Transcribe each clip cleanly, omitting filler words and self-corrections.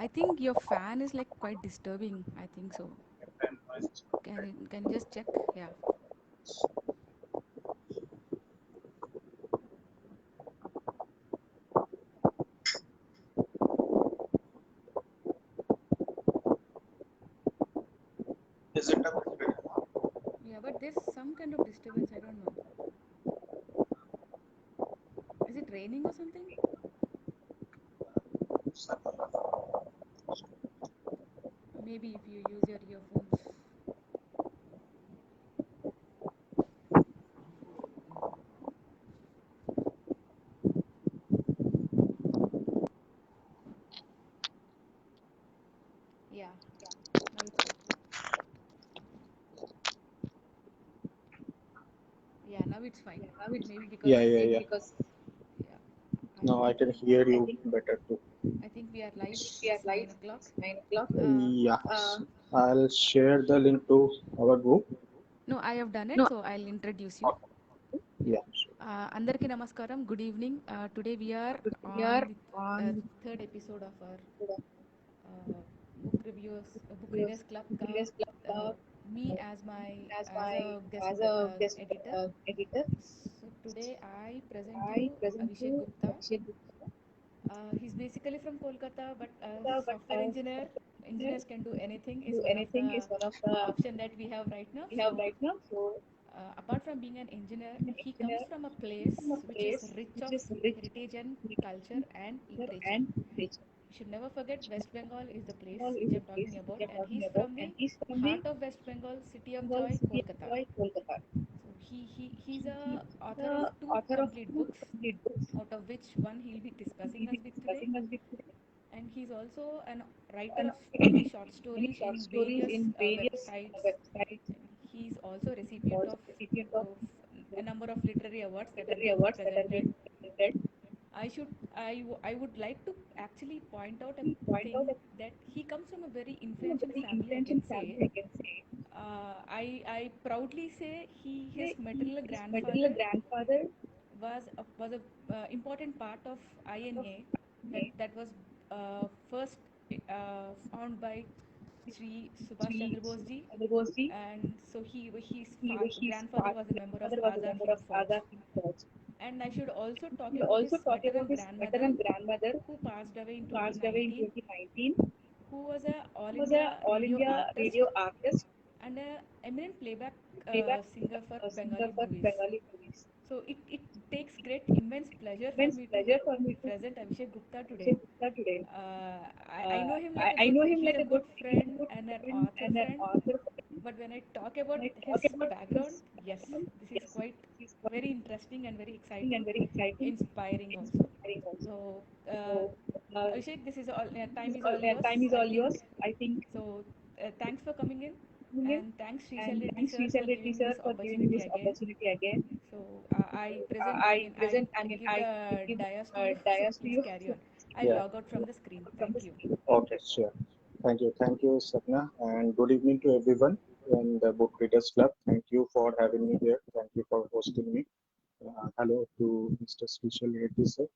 I think your fan is like quite disturbing. I think so. Fan noise is not Can bad. can you just check? Yeah. Is it a bit better now? Yeah, but there's some kind of disturbance. I don't know. Is it raining or something? Maybe if you use your earphones. Yeah. Now it's good. Yeah, now it's fine. Maybe because Yeah, yeah, yeah. yeah, I Now I think can hear you better too. I think we are live. It's 9 o'clock. Uh, Yeah. I'll share the link to our group. no, I have done it, so I'll introduce you. Yeah. Andarki namaskaram. Good evening. Today we are on the third episode of our uh, book readers club. Uh, Me as my as a guest editor. So today I present you Abhishek Gupta. He's basically from Kolkata, but as a software engineer, engineers can do anything is one of the option that we have right now. So apart from being an engineer, he comes from a place which is rich of heritage and culture and literature. You should never forget West Bengal is the place which I'm talking about, and he's from the heart of West Bengal, city of joy, Kolkata. So he's a author of two complete books, out of which one he'll be discussing us with today, and he's also a writer of many short stories in various websites. He's also recipient of a number of literary awards that have been presented. I would like to actually point out a thing that he comes from a very influential family. I can say, I proudly say his maternal grandfather was a important part of INA that was first found by Sri Subhash Chandra Bose ji, and so his grandfather was a member of Azad Hind Fauj. And I should also talk about his maternal grandmother who passed away in 2019, who was a All India radio artist and a eminent playback singer for Bengali movies. So it takes great immense pleasure for me to present Abhishek Gupta today. I know him like a good, he's a good friend and an author friend. But when I talk about his background, yes, this is quite very interesting and very exciting, inspiring also. So, Abhishek, this is all. Time is all yours, I think. So, thanks for coming in, and thanks Srishal Reddy sir for giving me this opportunity again. So, I present. I mean, I give the dais to you. So please carry on. I'll Yeah. log out from the screen. Thank you. Okay, sure. Thank you, Sapna, and good evening to everyone in the Book Readers Club. Thank you for having me here. Thank you for hosting me. Hello to Mr. Special Reddy sir.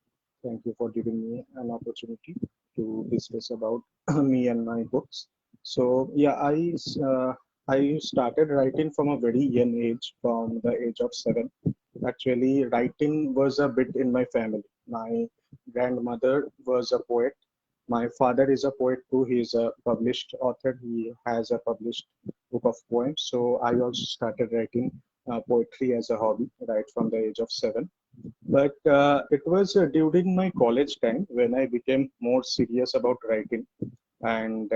Thank you for giving me an opportunity to discuss about me and my books. So yeah, I started writing from a very young age, from the age of 7. Actually, writing was a bit in my family. My grandmother was a poet. My father is a poet too. He is a published author. He has a published book of poems. So I also started writing poetry as a hobby right from the age of 7. But it was during my college time when I became more serious about writing. And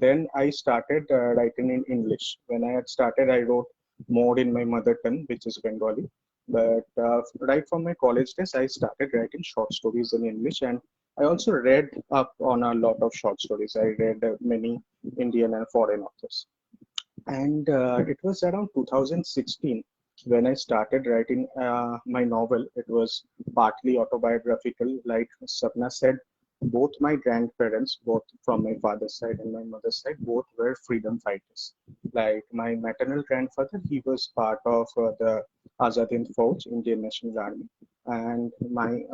then I started writing in English. When I had started, I wrote more in my mother tongue, which is Bengali. But right from my college days, I started writing short stories in English, and I also read up on a lot of short stories. I read many Indian and foreign authors. And it was around 2016 when I started writing my novel. It was partly autobiographical, like Sapna said. Both my grandparents, both from my father's side and my mother's side, both were freedom fighters. Like my maternal grandfather, he was part of the Azad Hind Fauj, Indian National Army, and my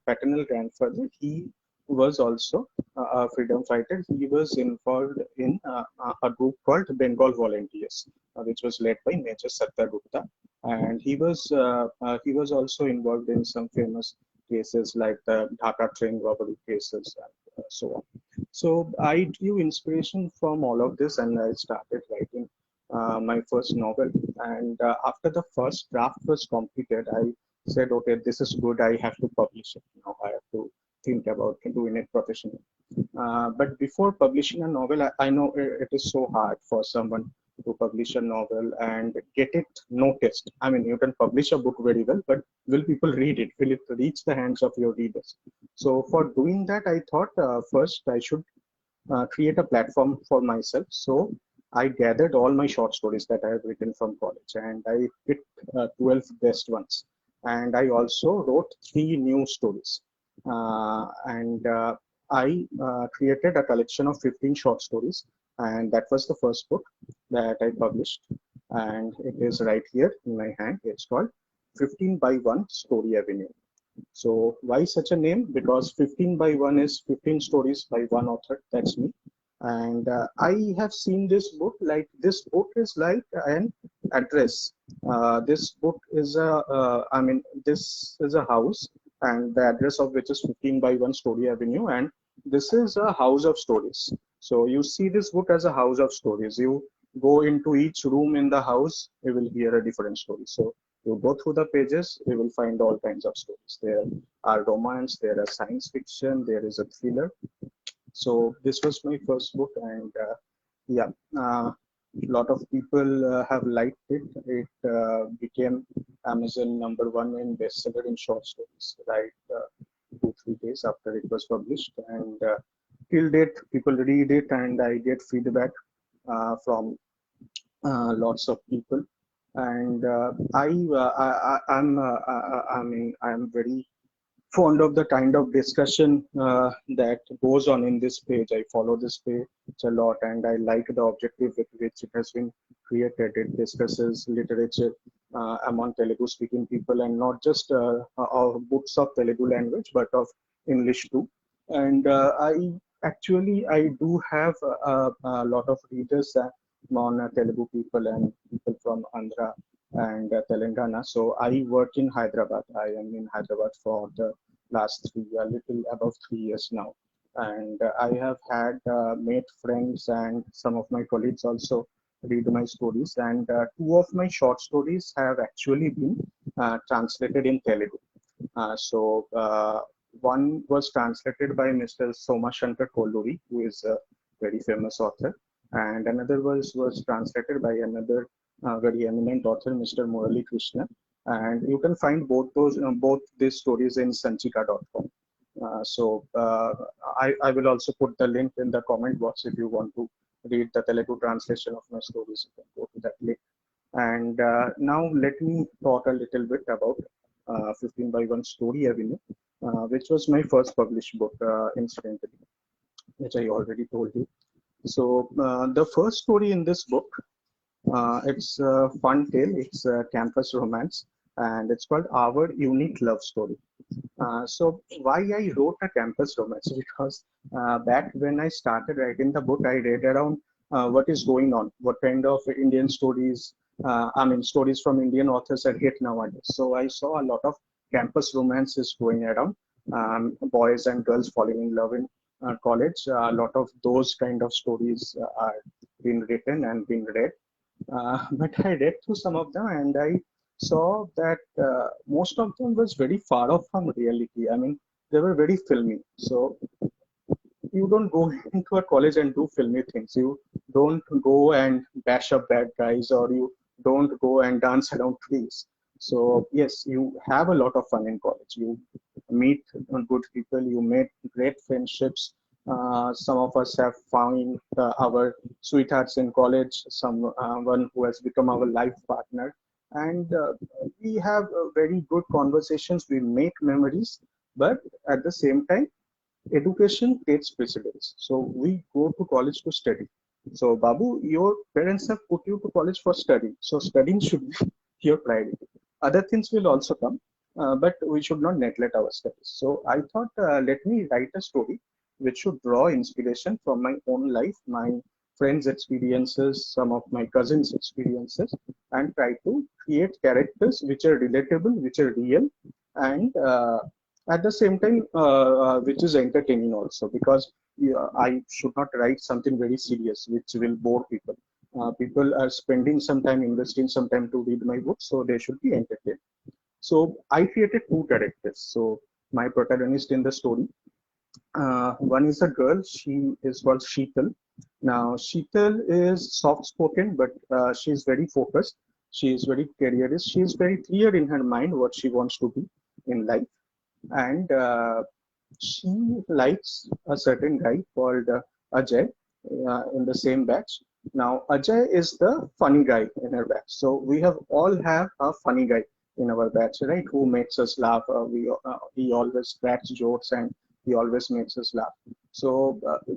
paternal grandfather, he was also a freedom fighter. He was involved in a group called Bengal Volunteers, which was led by Major Satya Gupta, and he was also involved in some famous cases like the Dhaka train robbery cases and so on. So I drew inspiration from all of this, and I started writing my first novel. And after the first draft was completed, I said, okay, this is good. I have to publish it now. I have to think about doing it professionally. But before publishing a novel, I know it is so hard for someone to publish a novel and get it noticed. I mean, you can publish a book very well, but will people read it? Will it reach the hands of your readers? So for doing that, I thought first I should create a platform for myself. So I gathered all my short stories that I have written from college, and I picked 12 best ones. And I also wrote 3 new stories. And I created a collection of 15 short stories, and that was the first book that I published. And it is right here in my hand. It's called 15 by 1 Story Avenue. So why such a name? Because 15 by 1 is 15 stories by one author. That's me. And I have seen this book like this book is like an address. This book is this is a house, and the address of which is 15 by 1 Story Avenue. And this is a house of stories. So you see this book as a house of stories. You go into each room in the house, you will hear a different story. So you go through the pages, you will find all kinds of stories. There are romance, there are science fiction, there is a thriller. So this was my first book, and yeah, a lot of people have liked it. It became Amazon #1 in bestseller in short stories, right? 2-3 days after it was published, and till date, people read it, and I get feedback from lots of people. And I mean, I'm very fond of the kind of discussion that goes on in this page. I follow this page a lot, and I like the objective with which it has been created. It discusses literature among Telugu speaking people, and not just of books of Telugu language, but of English too. And I do have a lot of readers among Telugu people and people from Andhra and Telangana. So I work in Hyderabad. I am in Hyderabad for the last a little above 3 years now. And I have had made friends, and some of my colleagues also read my stories. And 2 of my short stories have actually been translated in Telugu. One was translated by Mr. Somashankar Kolluri, who is a very famous author, and another was translated by another very eminent author, Mr. Murali Krishna. And you can find both these stories in sanchika.com. I will also put the link in the comment box if you want to read the Telugu translation of my stories. You can go to that link. And now let me talk a little bit about 15 by 1 Story Avenue, which was my first published book, incidentally, which I already told you. So the first story in this book, it's a fun tale. It's a campus romance, and it's called Our Unique Love Story. So why I wrote a campus romance? Because back when I started writing the book, I read around what is going on, what kind of Indian stories, stories from Indian authors are hit nowadays. So I saw a lot of campus romances going around, boys and girls falling in love in college. A lot of those kind of stories are being written and being read. But I read through some of them, and I saw that most of them was very far off from reality. I mean, they were very filmy. So you don't go into a college and do filmy things. You don't go and bash up bad guys, or you don't go and dance around trees. So yes, you have a lot of fun in college. You meet good people. You make great friendships. Some of us have found our sweethearts in college. Someone who has become our life partner, and we have very good conversations. We make memories, but at the same time, education takes precedence. So we go to college to study. So Babu, your parents have put you to college for study. So studying should be your priority. Other things will also come, but we should not neglect our studies. So I thought, let me write a story which should draw inspiration from my own life, my friends' experiences, some of my cousins' experiences, and try to create characters which are relatable, which are real, and at the same time, which is entertaining also, because I should not write something very serious which will bore people. People are spending some time, investing some time to read my book, so they should be entertained. So I created two characters. So my protagonist in the story, one is a girl. She is called Sheetal. Now Sheetal is soft-spoken, but she is very focused. She is very careerist. She is very clear in her mind what she wants to be in life, and she likes a certain guy called Ajay in the same batch. Now Ajay is the funny guy in her batch. So we have all have a funny guy in our batch, right? Who makes us laugh. He always cracks jokes and he always makes us laugh. So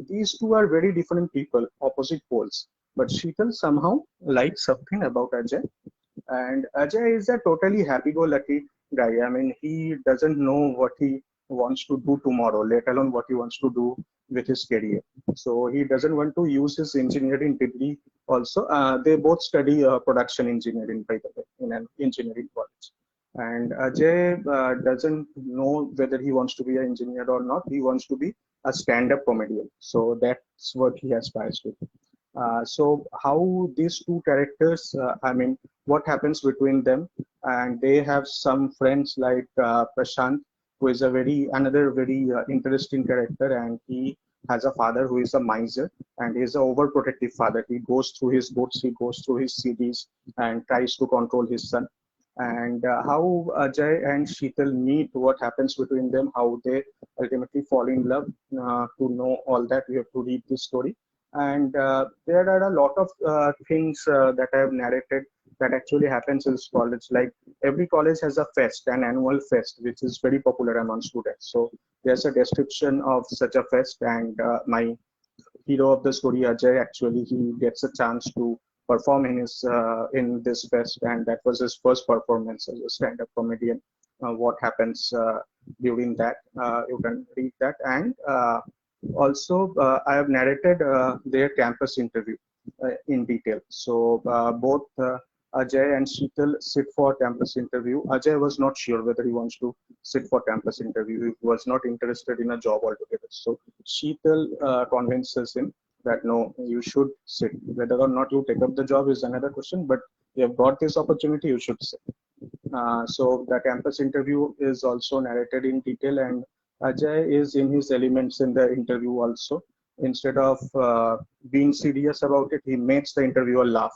these two are very different people, opposite poles. But Sheetal somehow likes something about Ajay, and Ajay is a totally happy-go-lucky guy. I mean, he doesn't know what he wants to do tomorrow, let alone what he wants to do with his career. So he doesn't want to use his engineering degree also. They both study production engineering, by the way, in an engineering college. And Ajay doesn't know whether he wants to be an engineer or not. He wants to be a stand-up comedian. So that's what he aspires to. So how these two characters, I mean, what happens between them? And they have some friends like Prashant, who is a another very interesting character, and he has a father who is a miser, and he is an overprotective father. He goes through his books, he goes through his CDs, and tries to control his son. And how Ajay and Sheetal meet, what happens between them, how they ultimately fall in love. To know all that, we have to read this story. And there are a lot of things that I have narrated that actually happens in this college. Like every college has a fest, an annual fest, which is very popular among students. So there's a description of such a fest, and my hero of the story, Ajay, actually he gets a chance to perform in this fest, and that was his first performance as a stand-up comedian. What happens during that? You can read that, and also I have narrated their campus interview in detail. So both Ajay and Sheetal sit for campus interview. Ajay was not sure whether he wants to sit for campus interview. He was not interested in a job altogether. So Sheetal convinces him that no, you should sit. Whether or not you take up the job is another question, but you have got this opportunity, you should sit. So the campus interview is also narrated in detail, and Ajay is in his elements in the interview also. Instead of being serious about it, he makes the interviewer laugh,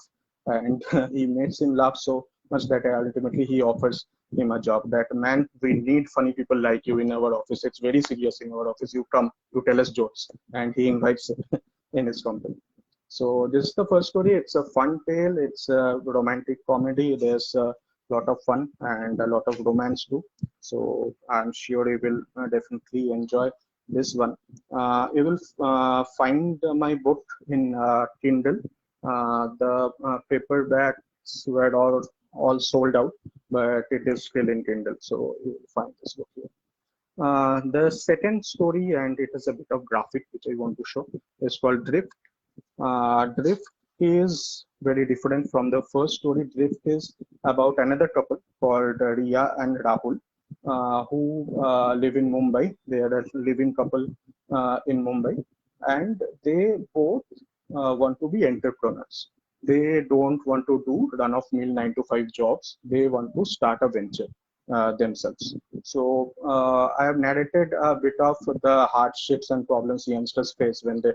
and he makes him laugh so much that ultimately he offers him a job. That man, we need funny people like you in our office. It's very serious in our office. You come, you tell us jokes, and he invites him in his company. So this is the first story. It's a fun tale. It's a romantic comedy. There's a lot of fun and a lot of romance too. So I'm sure you will definitely enjoy this one. You will find my book in Kindle. The paperbacks were all sold out, but it is still in Kindle. So you will find this book here. The second story, and it is a bit of graphic which I want to show, is called Drift. Drift is very different from the first story. Drift is about another couple called Ria and Rahul, who live in Mumbai. They are a living couple in Mumbai, and they both want to be entrepreneurs. They don't want to do run-of-mill 9 to 5 jobs. They want to start a venture themselves. So I have narrated a bit of the hardships and problems youngsters face when they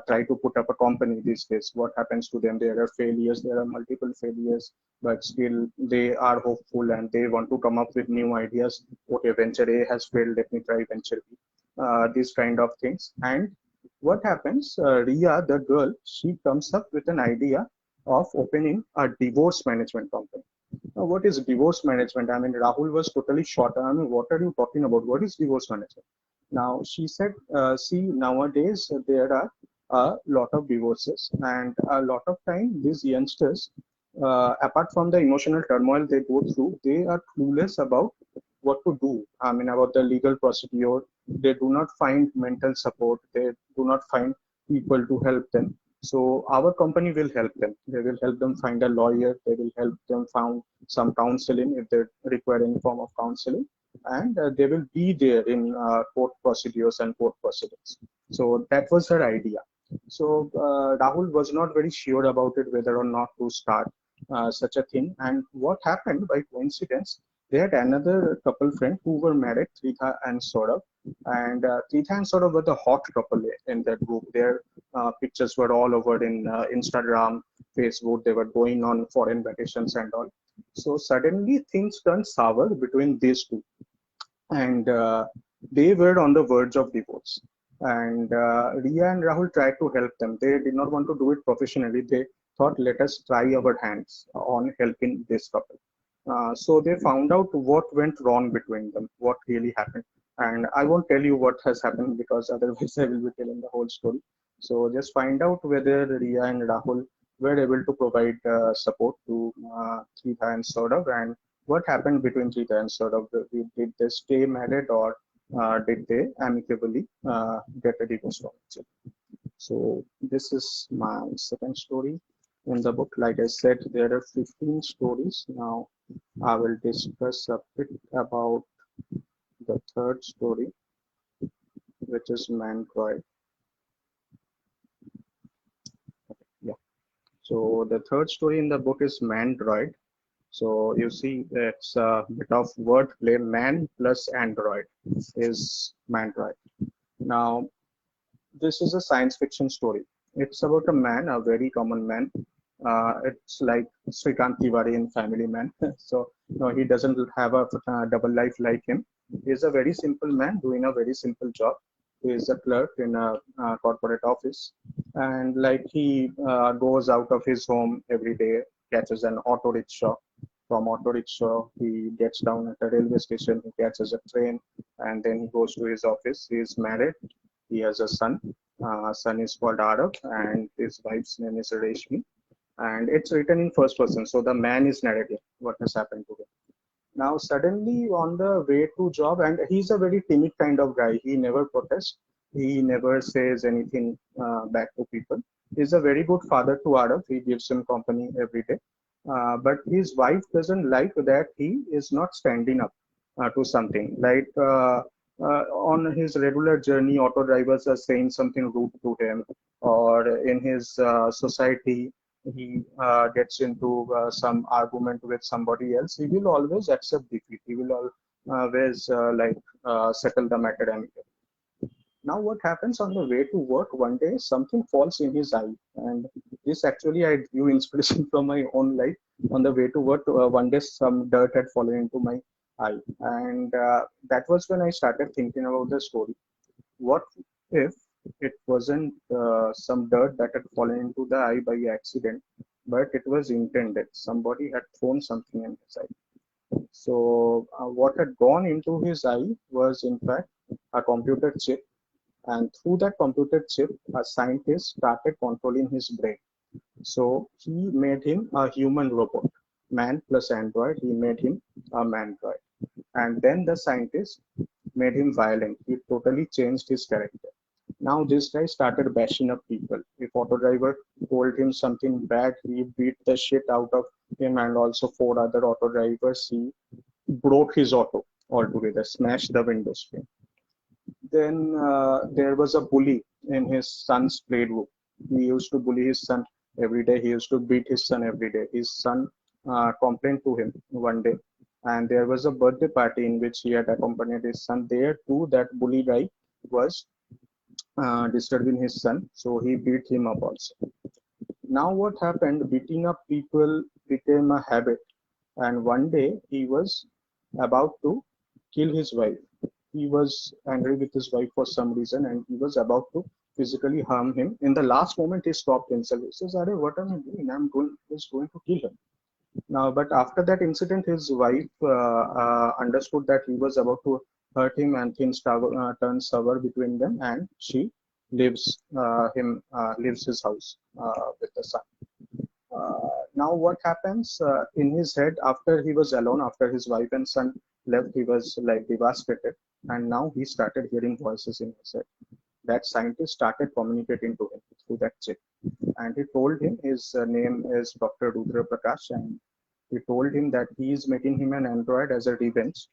try to put up a company these days. What happens to them? There are failures, there are multiple failures, but still they are hopeful and they want to come up with new ideas. Okay, venture A has failed, let me try venture B. These kind of things. And what happens? Ria, the girl, she comes up with an idea of opening a divorce management company. Now, what is divorce management? I mean, Rahul was totally shocked. I mean, what are you talking about? What is divorce management? Now, she said, see, nowadays there are a lot of divorces, and a lot of time these youngsters, apart from the emotional turmoil they go through, they are clueless about what to do. I mean, about the legal procedure, They do not find mental support. They do not find people to help them. So our company will help them. They will help them find a lawyer. They will help them find some counseling if they require any form of counseling, and they will be there in court procedures and court proceedings. So that was her idea. So Rahul was not very sure about it, whether or not to start such a thing. And what happened by coincidence, they had another couple friend who were married, Tritha and Saurabh. And Tritha and Saurabh were the hot couple in that group. Their pictures were all over in Instagram, Facebook. They were going on foreign vacations and all. So suddenly things turned sour between these two, and they were on the verge of divorce. And Ria and Rahul tried to help them. They did not want to do it professionally. They thought, let us try our hands on helping this couple. So they found out what went wrong between them, what really happened. And I won't tell you what has happened, because otherwise I will be telling the whole story. So just find out whether Ria and Rahul were able to provide support to Tritha and Saurav, and what happened between Cheetah and Saurabh? Did they stay married, or did they amicably get a divorce from each other? So this is my second story in the book. Like I said, there are 15 stories. Now I will discuss a bit about the third story, which is Mandroid. Yeah. So the third story in the book is Mandroid. So you see, it's a bit of wordplay. Man plus android is Mandroid. Now, this is a science fiction story. It's about a man, a very common man. It's like Srikant Tiwari in Family Man. So, no, he doesn't have a double life like him. He's a very simple man doing a very simple job. He is a clerk in a corporate office, and like he goes out of his home every day, catches an auto rickshaw. From auto rickshaw, he gets down at a railway station, he catches a train, and then he goes to his office. He is married. He has a son. Son is called Arav, and his wife's name is Reshmi. And it's written in first person, so the man is narrating what has happened to him. Now, suddenly on the way to job, and he's a very timid kind of guy. He never protests. He never says anything back to people. He's a very good father to Arav. He gives him company every day. But his wife doesn't like that he is not standing up to something. Like on his regular journey, auto drivers are saying something rude to him, or in his society, he gets into some argument with somebody else. He will always accept defeat. He will always settle the matter amicably. Now, what happens on the way to work? One day, something falls in his eye, and this actually I drew inspiration from my own life. On the way to work, one day some dirt had fallen into my eye, and that was when I started thinking about the story. What if it wasn't some dirt that had fallen into the eye by accident, but it was intended? Somebody had thrown something in his eye. So, what had gone into his eye was, in fact, a computer chip, and through that computer chip, a scientist started controlling his brain. So he made him a human robot, man plus android. He made him a mandroid. And then the scientist made him violent. He totally changed his character. Now this guy started bashing up people. If auto driver told him something bad, he beat the shit out of him and also four other auto drivers. He broke his auto altogether, smashed the window screen. Then there was a bully in his son's playroom. He used to bully his son every day. He used to beat his son every day. His son complained to him one day, and there was a birthday party in which he had accompanied his son. There too, that bully guy was disturbing his son, so he beat him up also. Now, what happened? Beating up people became a habit, and one day he was about to kill his wife. He was angry with his wife for some reason, and he was about to physically harm him. In the last moment, he stopped himself. He says, "Arey, what am I doing? Just going to kill him." Now, but after that incident, his wife understood that he was about to hurt him, and things turned sour between them, and she leaves his house with the son. Now, what happens in his head after he was alone, after his wife and son left? He was like devastated. and now he started hearing voices in his head. That scientist started communicating to him through that chip, and he told him his name is Dr. Rudra Prakash, and he told him that he is making him an android as a revenge.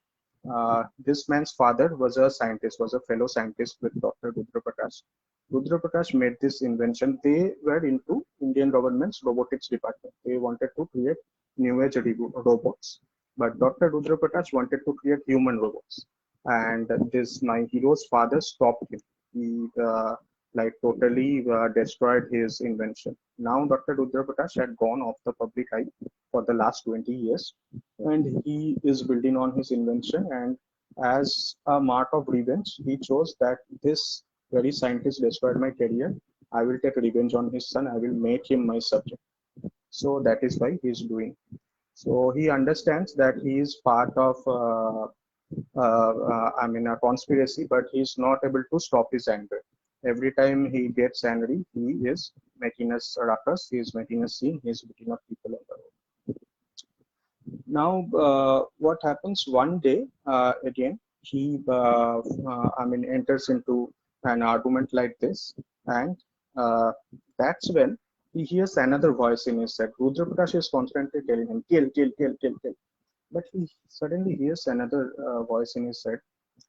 This man's father was a scientist, was a fellow scientist with Dr. Rudra Prakash. Rudra Prakash made this invention. They were into Indian government's robotics department. They wanted to create new age robots, but Dr. Rudra Prakash wanted to create human robots. And this my hero's father stopped him. He like totally destroyed his invention. Now Dr. Rudra Prakash had gone off the public eye for the last 20 years, and he is building on his invention. And as a mark of revenge, he chose that this very scientist destroyed my career. I will take revenge on his son. I will make him my subject. So that is why he is doing. So he understands that he is part of, a conspiracy, but he is not able to stop his anger. Every time he gets angry, he is making us ruckus. He is making a scene. He is beating up people on the road. Now, what happens one day, again, he, enters into an argument like this, and uh, that's when he hears another voice in his head. Rudra Prakash is constantly telling him, kill, kill, kill, kill, kill. But he suddenly hears another voice in his head,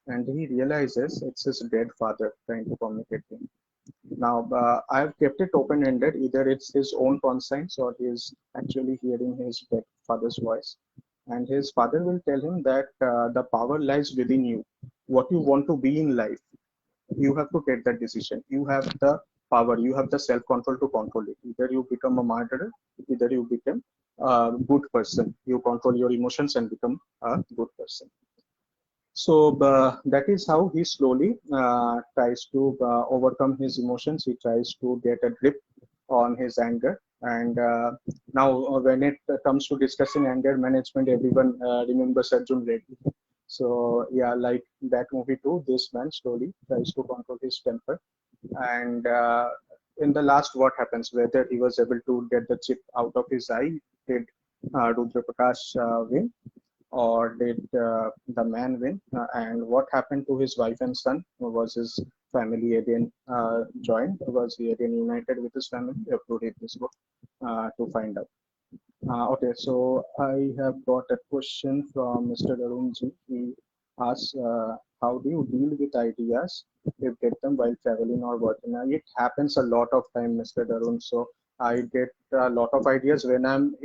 and he realizes it's his dead father trying to communicate with him. Now, I've kept it open-ended. Either it's his own conscience or he's actually hearing his dead father's voice. And his father will tell him that the power lies within you. What you want to be in life, you have to take that decision. You have the power, you have the self-control to control it. Either you become a murderer, either you become a good person. You control your emotions and become a good person. So that is how he slowly tries to overcome his emotions. He tries to get a grip on his anger. And now, when it comes to discussing anger management, everyone remembers Arjun Reddy. So yeah, like that movie too, this man slowly tries to control his temper. And in the last, what happens? Whether he was able to get the chip out of his eye, did Rudra Prakash win? Or did the man win? And what happened to his wife and son? Was his family again joined? Was he again united with his family? You have to read this book to find out. Okay, so I have got a question from Mr. Arunji. He asks, how do you deal with ideas if you get them while traveling or working? Now, it happens a lot of time, Mr. Arun. So I get a lot of ideas when I'm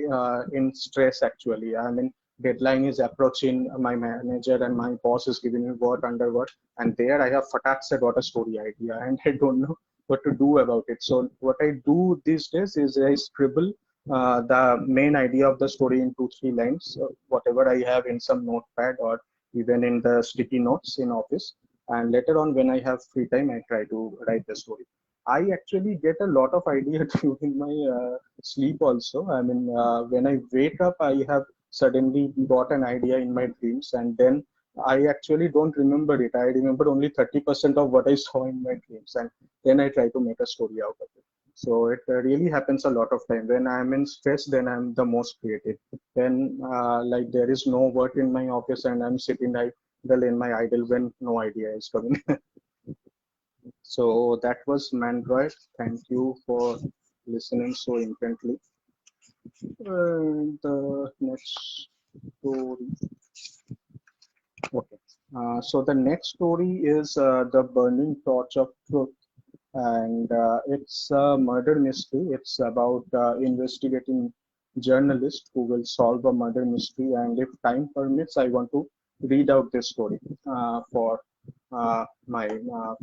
in stress, actually. I mean, deadline is approaching, my manager and my boss is giving me work under work, and there I have fatak got a story idea, and I don't know what to do about it. So what I do these days is I scribble the main idea of the story in 2 3 lines, whatever I have in some notepad or even in the sticky notes in office. And later on, when I have free time, I try to write the story. I actually get a lot of ideas during my sleep also. I mean, when I wake up, I have suddenly got an idea in my dreams, and then I actually don't remember it. I remember only 30% of what I saw in my dreams, and then I try to make a story out of it. So it really happens a lot of time. When I'm in stress, then I'm the most creative. When like there is no work in my office and I'm sitting idle in my idle when no idea is coming. So that was Mandroid. Thank you for listening so intently. The next story. Okay. So the next story is The Burning Torch of Truth, and it's a murder mystery. It's about investigating journalist who will solve a murder mystery. And if time permits, I want to read out this story for my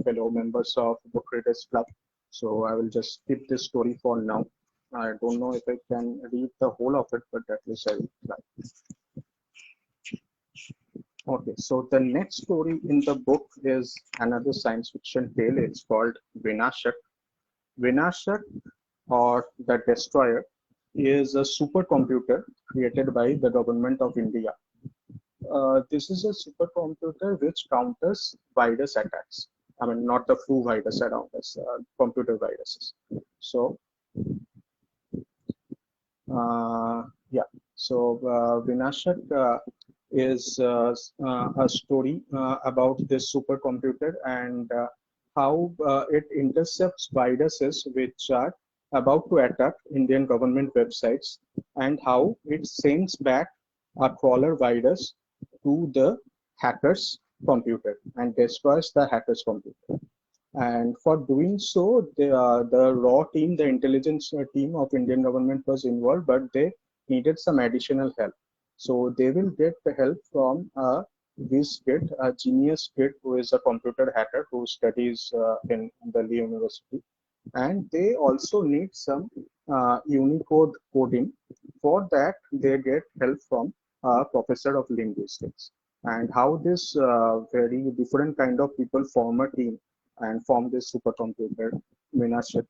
fellow members of Book Readers Club. So I will just skip this story for now. I don't know if I can read the whole of it, but at least I will try. Okay, so the next story in the book is another science fiction tale. It's called Vinashak. Vinashak, or the Destroyer, is a supercomputer created by the government of India. This is a supercomputer which counters virus attacks. I mean, not the flu virus around us, computer viruses. So, yeah. So Vinashak is a story about this supercomputer and how it intercepts viruses which are about to attack Indian government websites, and how it sends back a crawler virus to the hacker's computer and destroys the hacker's computer. And for doing so, the raw team, the intelligence team of Indian government was involved, but they needed some additional help. So they will get the help from a this kid, a genius kid who is a computer hacker who studies in Delhi University, and they also need some Unicode coding. For that, they get help from a professor of linguistics. And how this very different kind of people form a team and form this supercomputer, Minaship,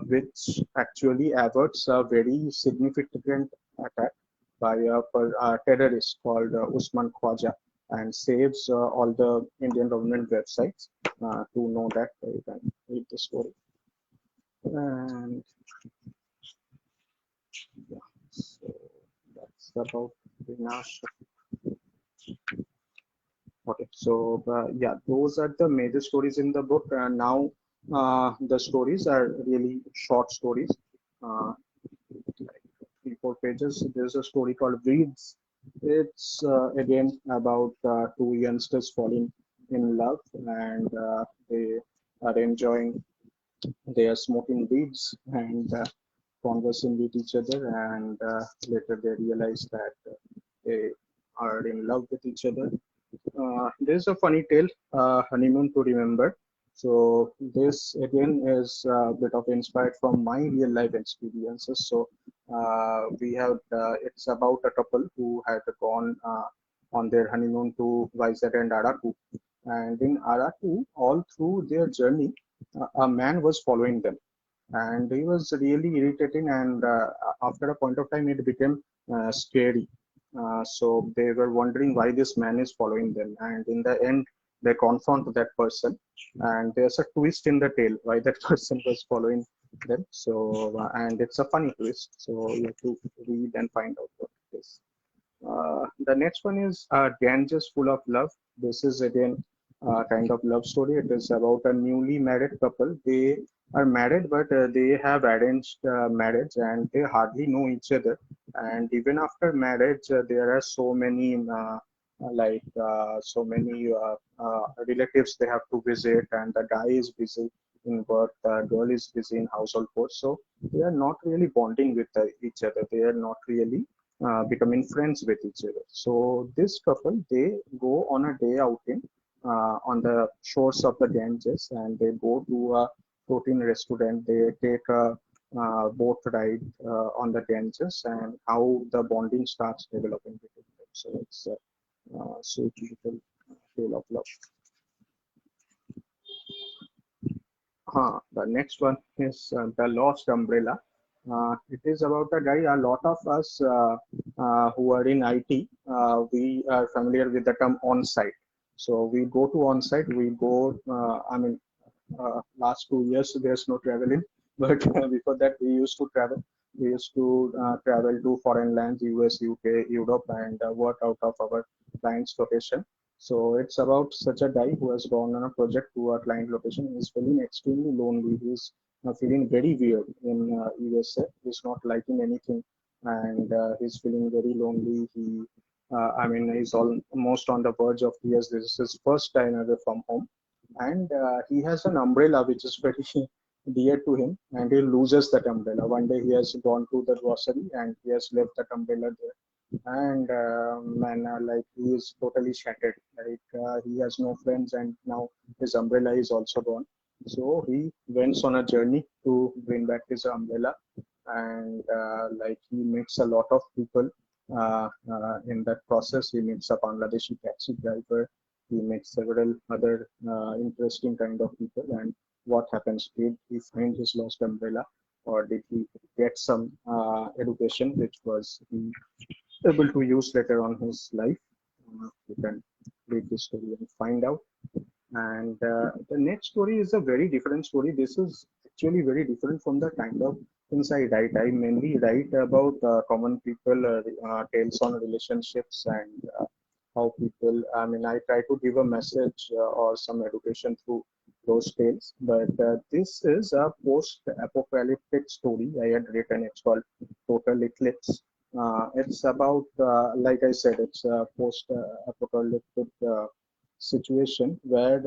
which actually averts a very significant attack by a terrorist called Usman Khwaja, and saves all the Indian government websites. To know that, you can read the story. And yeah, so that's about Vinash. Okay, so yeah, those are the major stories in the book. And now the stories are really short stories, like 3 4 pages. There's a story called Weeds. It's again about two youngsters falling in love, and they are enjoying. They are smoking weeds and conversing with each other, and later they realize that they are in love with each other. There's a funny tale, Honeymoon to Remember. So this again is a bit of inspired from my real life experiences. So we have it's about a couple who had gone on their honeymoon to Vizag and Araku, and in Araku, all through their journey, a man was following them, and he was really irritating. And after a point of time, it became scary. So they were wondering why this man is following them, and in the end, they confront that person, and there's a twist in the tale why that person was following them. So and it's a funny twist. So you have to read and find out what it is. The next one is Ganges Full of Love. This is again a kind of love story. It is about a newly married couple. They are married, but they have arranged marriage, and they hardly know each other. And even after marriage, there are so many so many relatives they have to visit, and the guy is busy in work, the girl is busy in household chores. So they are not really bonding with each other. They are not really becoming friends with each other. So this couple, they go on a day outing on the shores of the Ganges, and they go to a protein restaurant. They take a boat ride on the Ganges, and how the bonding starts developing between them. So it's a sweet little tale of love. The next one is The Lost Umbrella. It is about a guy. A lot of us who are in IT, we are familiar with the term on-site. So we go to on-site. We go. Last 2 years there's no traveling, but before that we used to travel. We used to travel to foreign lands, US, UK, Europe, and work out of our client's location. So it's about such a guy who has gone on a project to a client location. He's feeling extremely lonely. He's feeling very weird in USA. He's not liking anything, and he's feeling very lonely. He's almost on the verge of tears. This is his first time away from home, and he has an umbrella which is very dear to him, and he loses that umbrella. One day he has gone to the grocery and he has left that umbrella there, and like he is totally shattered. Like he has no friends, and now his umbrella is also gone. So he went on a journey to bring back his umbrella, and like he meets a lot of people in that process. He meets a Bangladeshi taxi driver. He meets several other interesting kind of people. And what happens? Did he find his lost umbrella, or did he get some education which was he able to use later on his life? You can read this story and find out. And the next story is a very different story. This is actually very different from the kind of things I write. I mainly write about common people, tales on relationships and how people, I mean, I try to give a message or some education through those tales. But this is a post-apocalyptic story I had written. It's called Total Eclipse. It's about, like I said, it's a post-apocalyptic situation where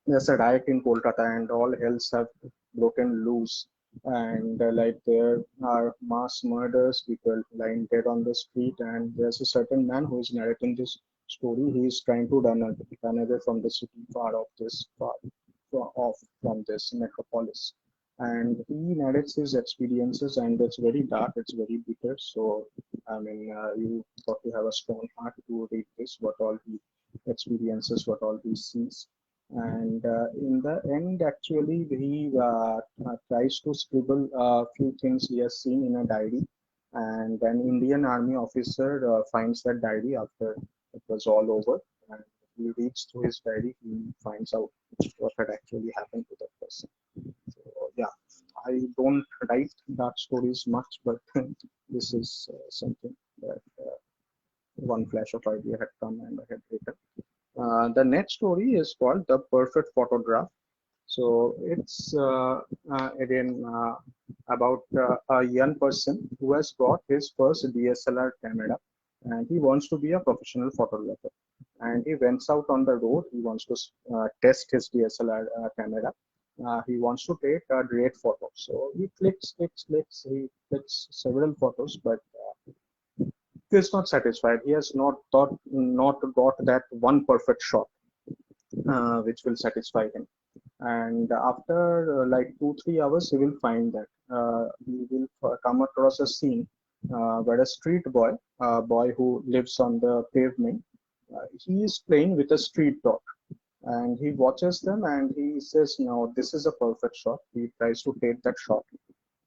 there's a riot in Kolkata and all hells have broken loose. And like there are mass murders, people lying dead on the street, and there's a certain man who is narrating this story. He is trying to run away from the city, far off from this metropolis. And he narrates his experiences, and it's very dark, it's very bitter. So, I mean, you got to have a strong heart to read this, what all he experiences, what all he sees. And in the end, actually, he tries to scribble a few things he has seen in a diary. And an Indian army officer finds that diary after it was all over. And he reads through his diary, he finds out what had actually happened to that person. So, yeah, I don't write dark stories much, but this is something that one flash of idea had come and I had written. The next story is called The Perfect Photograph. So it's again about a young person who has got his first DSLR camera and he wants to be a professional photographer. And he went out on the road. He wants to test his DSLR camera. He wants to take a great photo. So he clicks. He clicks several photos, but he is not satisfied. He has not got that one perfect shot which will satisfy him. And after like 2 3 hours, he will find that he will come across a scene where a street boy, a boy who lives on the pavement, he is playing with a street dog. And he watches them and he says, "No, this is a perfect shot." He tries to take that shot.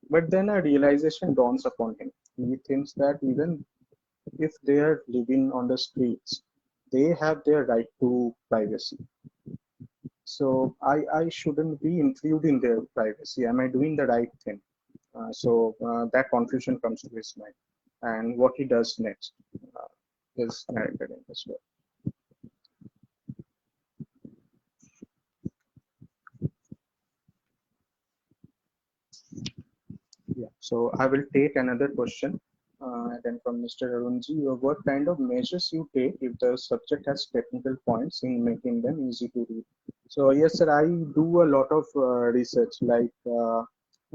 But then a realization dawns upon him. He thinks that even if they are living on the streets, they have their right to privacy. So I shouldn't be intruding their privacy. Am I doing the right thing? That confusion comes to his mind. And what he does next is narrated in this way. Yeah. So I will take another question. Then from Mr. Arunji, what kind of measures you take if the subject has technical points in making them easy to read? So yes, sir, I do a lot of research.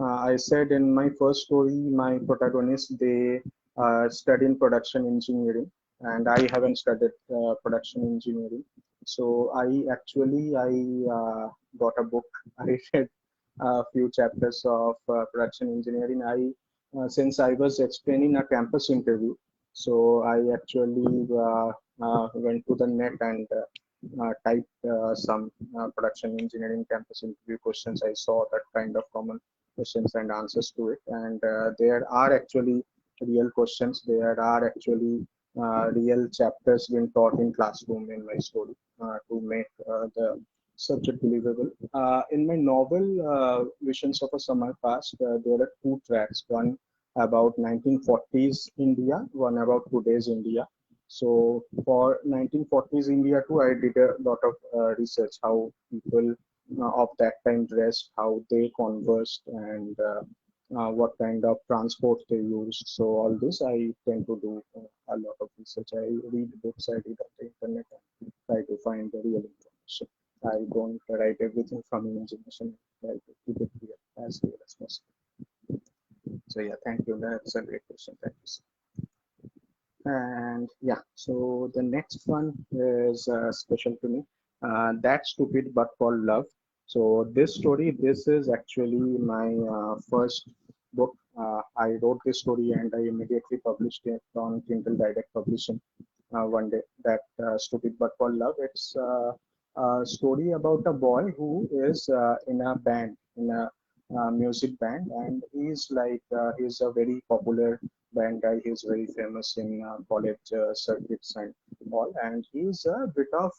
I said in my first story, my protagonists they study in production engineering, and I haven't studied production engineering. So I got a book. I read a few chapters of production engineering. Since I was explaining a campus interview, so I actually went to the net and typed some production engineering campus interview questions. I saw that kind of common questions and answers to it, and there are actually real questions. There are actually real chapters being taught in classroom in my story to make the subject believable. In my novel, Visions of a Summer Past, there are two tracks, one about 1940s India, one about today's India. So for 1940s India too, I did a lot of research, how people of that time dressed, how they conversed, and what kind of transport they used. So all this I tend to do a lot of research. I read books, I read on the internet, and try to find the real information. I don't write everything from imagination. I try to keep it real as possible. So yeah, thank you. That's a great question. Thank you, sir. And yeah, so the next one is special to me. That Stupid But for Love. So this story, this is actually my first book. I wrote this story and I immediately published it on Kindle Direct Publishing one day. That Stupid But for Love. It's a story about a boy who is in a band, in a music band, and he's a very popular band guy. He's very famous in college circuits and all, and he's a bit of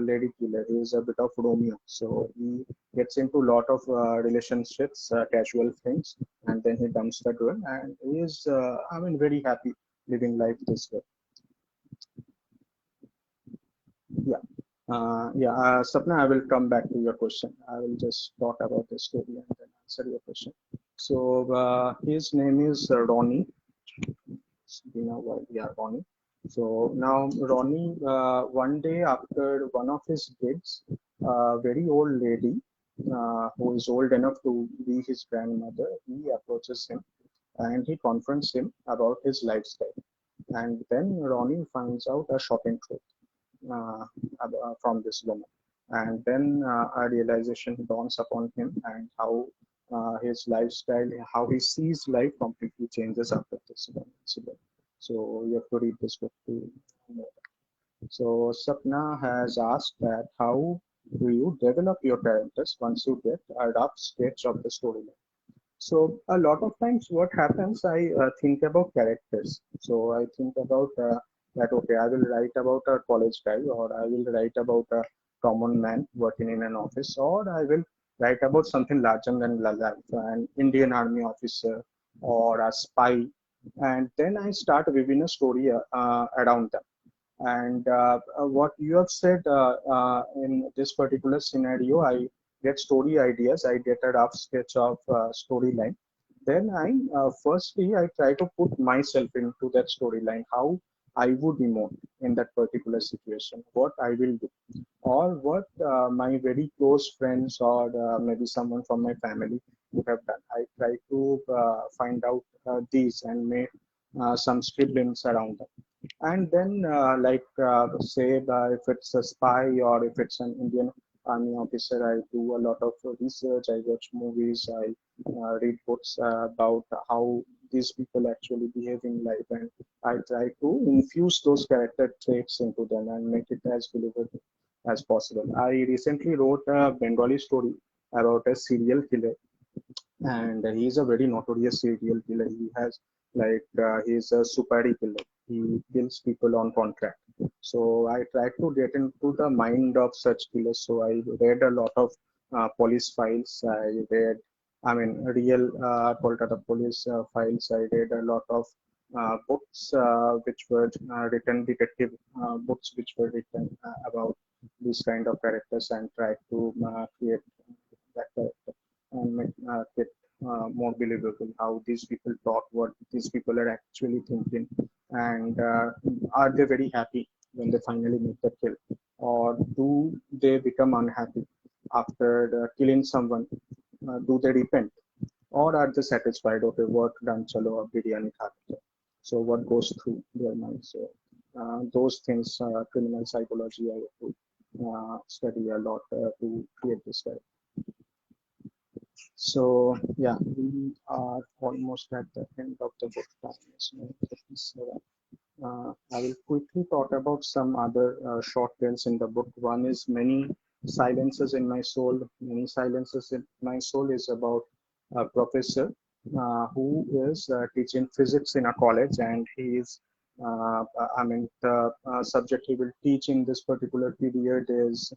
lady killer. He's a bit of Romeo, so he gets into a lot of relationships, casual things, and then he dumps that girl, and he is, I mean, very happy living life this way. Yeah. Sapna, I will come back to your question. I will just talk about the story and then answer your question. So, his name is Ronnie. It's been a while. Yeah, Ronnie. So now Ronnie, one day after one of his gigs, a very old lady who is old enough to be his grandmother, he approaches him and he confronts him about his lifestyle. And then Ronnie finds out a shocking truth uh, from this woman. And then a realization dawns upon him and how his lifestyle, how he sees life completely changes after this one incident. So you have to read this book to know. So Sapna has asked that how do you develop your characters once you get a rough sketch of the storyline? So a lot of times what happens, I think about characters. So I think about that, okay, I will write about a college guy, or I will write about a common man working in an office, or I will write about something larger than life, an Indian army officer or a spy. And then I start weaving a story around them. And what you have said in this particular scenario, I get story ideas, I get a rough sketch of storyline. Then firstly, I try to put myself into that storyline, how I would emote in that particular situation, what I will do, or what my very close friends or maybe someone from my family would have done. I try to find out these and make some scribblings around them. And then, say, if it's a spy or if it's an Indian army officer, I do a lot of research. I watch movies. I read books about how these people actually behave in life, and I try to infuse those character traits into them and make it as believable as possible. I recently wrote a Bengali story about a serial killer, and he's a very notorious serial killer. He has he's a supari killer. He kills people on contract. So I tried to get into the mind of such killers. So I read a lot of police files. I read, I mean, real Kolkata police files. I read a lot of books which were written, detective books which were written about these kind of characters, and tried to create that character and make it more believable how these people talk, what these people are actually thinking, and are they very happy when they finally make the kill, or do they become unhappy after killing someone? Do they repent, or are they satisfied? Okay, work done, chalo, ab biryani kha lete. So what goes through their mind? So those things, criminal psychology, I have to study a lot to create this type. So yeah, we are almost at the end of the book. Time is 9:57. I will quickly talk about some other short tales in the book. One is Many Silences in My Soul. Many Silences in My Soul is about a professor who is teaching physics in a college, and he is, I mean, the subject he will teach in this particular period is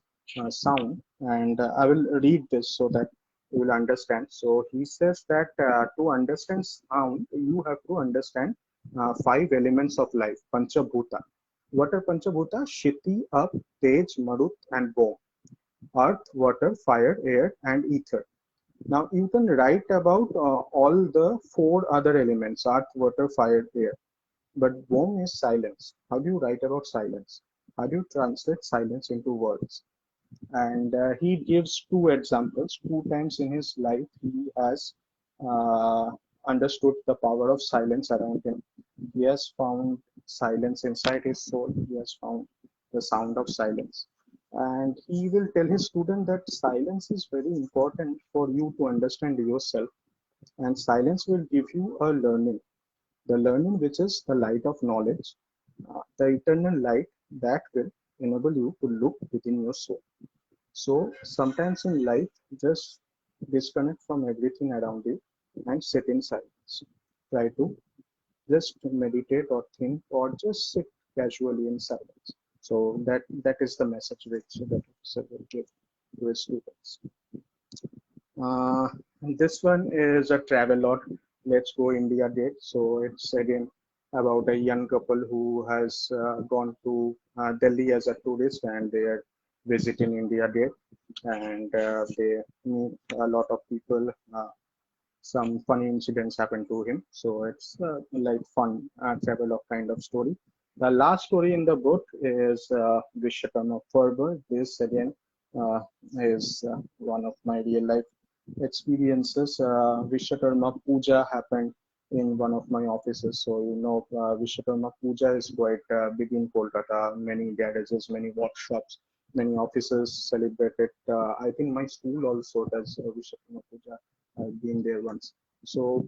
sound. And I will read this so that you will understand. So he says that to understand sound, you have to understand five elements of life, Panchabhuta. What are Panchabhuta? Shiti, Up, Tej, Marut, and Bom. Earth, water, fire, air, and ether. Now you can write about all the four other elements, earth, water, fire, air. But Bom is silence. How do you write about silence? How do you translate silence into words? And he gives two examples. Two times in his life, he has uh, understood the power of silence around him. He has found silence inside his soul. He has found the sound of silence. And he will tell his student that silence is very important for you to understand yourself. And silence will give you a learning, the learning which is the light of knowledge, the eternal light that will enable you to look within your soul. So sometimes in life, just disconnect from everything around you and sit in silence. Try to just meditate or think or just sit casually in silence. So that is the message which the professor will give to his students. Uh, this one is a travelogue. Let's go India Gate. So it's again about a young couple who has gone to Delhi as a tourist and they are visiting India Gate and they meet a lot of people. Some funny incidents happen to him. So it's like fun travelogue kind of story. The last story in the book is Vishwakarma Ferber. This again uh, is one of my real life experiences. Vishwakarma Puja happened in one of my offices. So, you know, Vishwakarma Puja is quite big in Kolkata. Many garages, many workshops, many offices celebrate it. I think my school also does Vishwakarma Puja. I've been there once. So,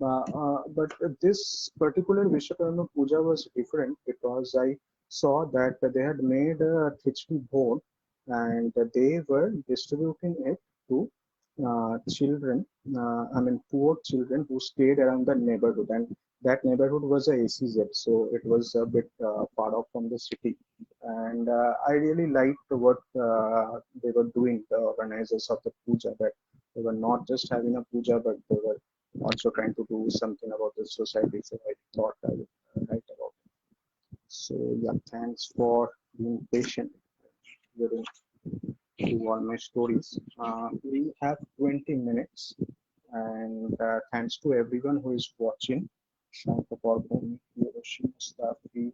but this particular Vishwakarma Puja was different because I saw that they had made a khichdi board and they were distributing it to children, I mean, poor children who stayed around the neighborhood. And that neighborhood was a ACZ, so it was a bit far off from the city. And I really liked what they were doing, the organizers of the puja, that they were not just having a puja, but they were also trying to do something about the society. So I thought I would write about it. So yeah, thanks for being patient during to all my stories. We have 20 minutes, and thanks to everyone who is watching. Shankar Bhargava, Hiroshi Mustafi,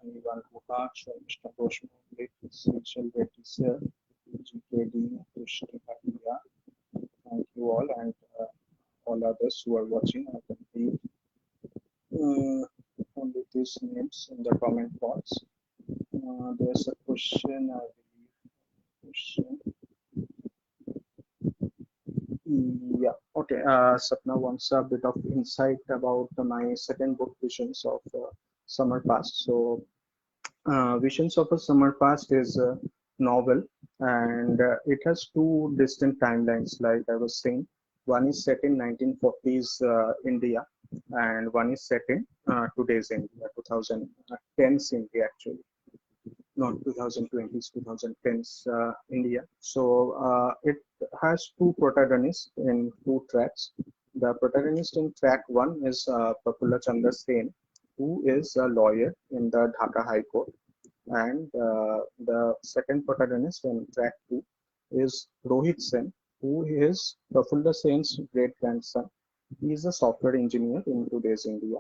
Ivan Guha, Mr. Roshman, Seychelles Reddy Sir, GKD, Krishna Bhatia. Thank you all, and all others who are watching. I can read only these names in the comment box. There's a question, I believe. Question. Yeah, okay. Sapna wants a bit of insight about my second book, Visions of Summer Past. So, Visions of a Summer Past is a novel and it has two distinct timelines, like I was saying. One is set in 1940s India and one is set in today's India, 2010s India actually, not 2020s, 2010s India. So it has two protagonists in two tracks. The protagonist in track one is Prafulla Chandra Sen, who is a lawyer in the Dhaka High Court, and the second protagonist in track two is Rohit Sen, who is Prafulla Sen's great grandson. He is a software engineer in today's India.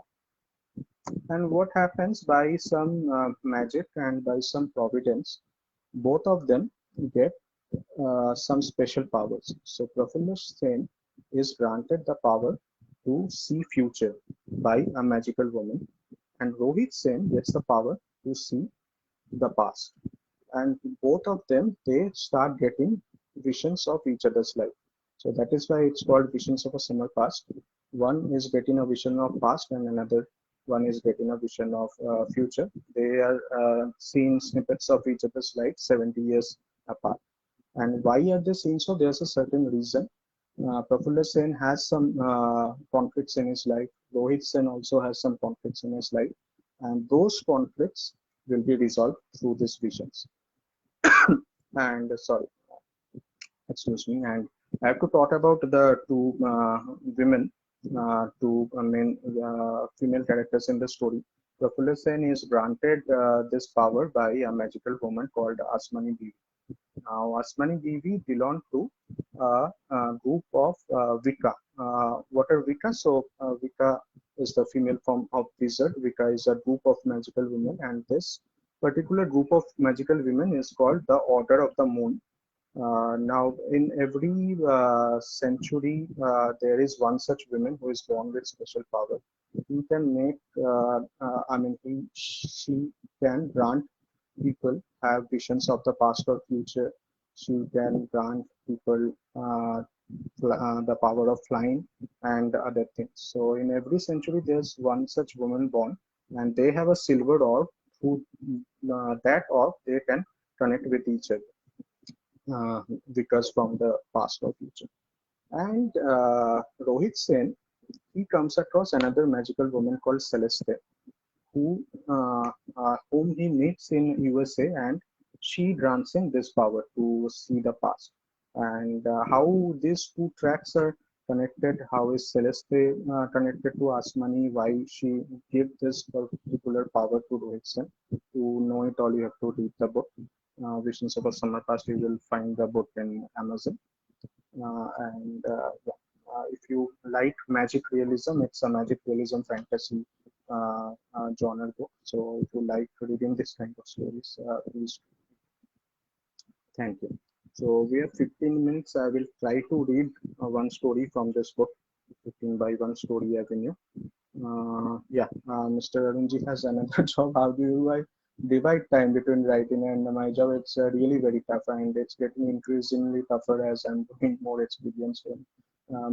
And what happens by some magic and by some providence, both of them get some special powers. So Prafulla Sen is granted the power to see future by a magical woman, and Rohit Sen gets the power to see the past. And both of them, they start getting visions of each other's life. So that is why it's called Visions of a Summer Past. One is getting a vision of past and another one is getting a vision of future. They are seeing snippets of each other's life 70 years apart. And why are they seeing so? There's a certain reason. Prafulla Sen has some conflicts in his life. Rohit Sen also has some conflicts in his life. And those conflicts will be resolved through these visions. And sorry, excuse me. And I have to talk about the two women, two main female characters in the story. Prafulla Sen is granted this power by a magical woman called Asmani Devi. Now, Asmani Devi belonged to a group of Vika. What are Vika? So, Vika is the female form of wizard. Vika is a group of magical women, and this particular group of magical women is called the Order of the Moon. Now, in every century, there is one such woman who is born with special power. He can make, I mean, she can grant people have visions of the past or future. She can grant people the power of flying and other things. So, in every century, there's one such woman born, and they have a silver orb. Who that orb they can connect with each other because from the past or future. And Rohit Sen he comes across another magical woman called Celeste, who whom he meets in USA, and she grants him this power to see the past. And how these two tracks are connected, how is Celeste connected to Asmani, why she gave this particular power to Rohit Sen. To know it all, you have to read the book. Visions of a Summer Past, you will find the book in Amazon. And yeah, if you like magic realism, it's a magic realism fantasy genre book. So if you like reading this kind of stories, please. Thank you. So we have 15 minutes. I will try to read one story from this book, 15 by 1 Story Avenue. Yeah, Mr. Arunji has another job. How do I divide time between writing and my job? It's really very tough, and it's getting increasingly tougher as I'm doing more experience in